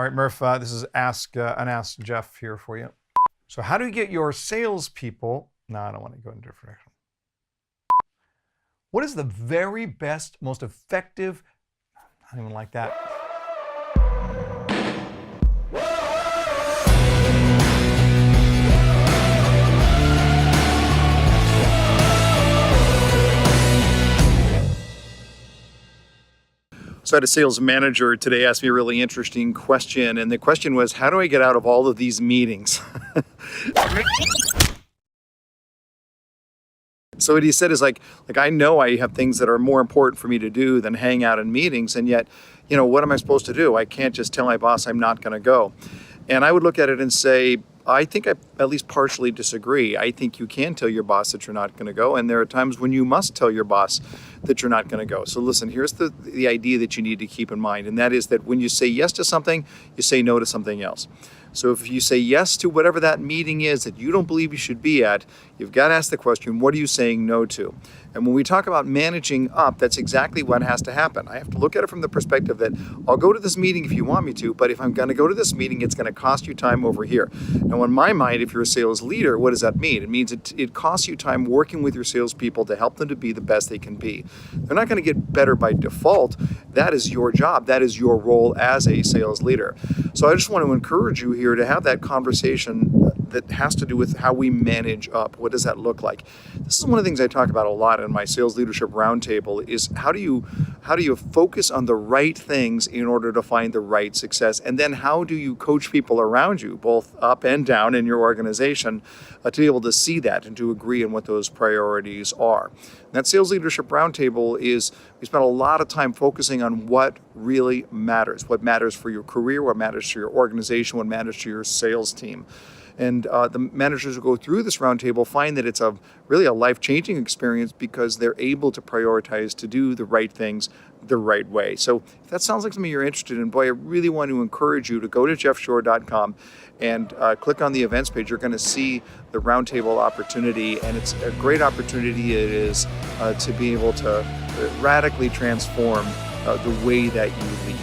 All right, Murph, this is Ask Jeff here for you. So how do you get your salespeople? No, I don't want to go in a different direction. What is the very best, most effective, I don't even like that. So I had a sales manager today ask me a really interesting question, and the question was, how do I get out of all of these meetings? So what he said is like I know I have things that are more important for me to do than hang out in meetings, and yet, what am I supposed to do? I can't just tell my boss I'm not going to go. And I would look at it and say, I think I at least partially disagree. I think you can tell your boss that you're not going to go, and there are times when you must tell your boss that you're not going to go. So listen, here's the idea that you need to keep in mind, and that is that when you say yes to something, you say no to something else. So if you say yes to whatever that meeting is that you don't believe you should be at, you've got to ask the question, what are you saying no to? And when we talk about managing up, that's exactly what has to happen. I have to look at it from the perspective that I'll go to this meeting if you want me to, but if I'm going to go to this meeting, it's going to cost you time over here. Now, in my mind, if you're a sales leader, what does that mean? It means it costs you time working with your salespeople to help them to be the best they can be. They're not going to get better by default. That is your job. That is your role as a sales leader. So I just want to encourage you here to have that conversation that has to do with how we manage up. What does that look like? This is one of the things I talk about a lot in my sales leadership roundtable is how do you focus on the right things in order to find the right success? And then how do you coach people around you, both up and down in your organization, to be able to see that and to agree on what those priorities are? And that sales leadership roundtable is, we spend a lot of time focusing on what really matters, what matters for your career, what matters to your organization, what matters to your sales team. And the managers who go through this roundtable find that it's really a life-changing experience because they're able to prioritize to do the right things the right way. So if that sounds like something you're interested in, boy, I really want to encourage you to go to jeffshore.com and click on the events page. You're going to see the roundtable opportunity, and it's a great opportunity it is to be able to radically transform the way that you lead.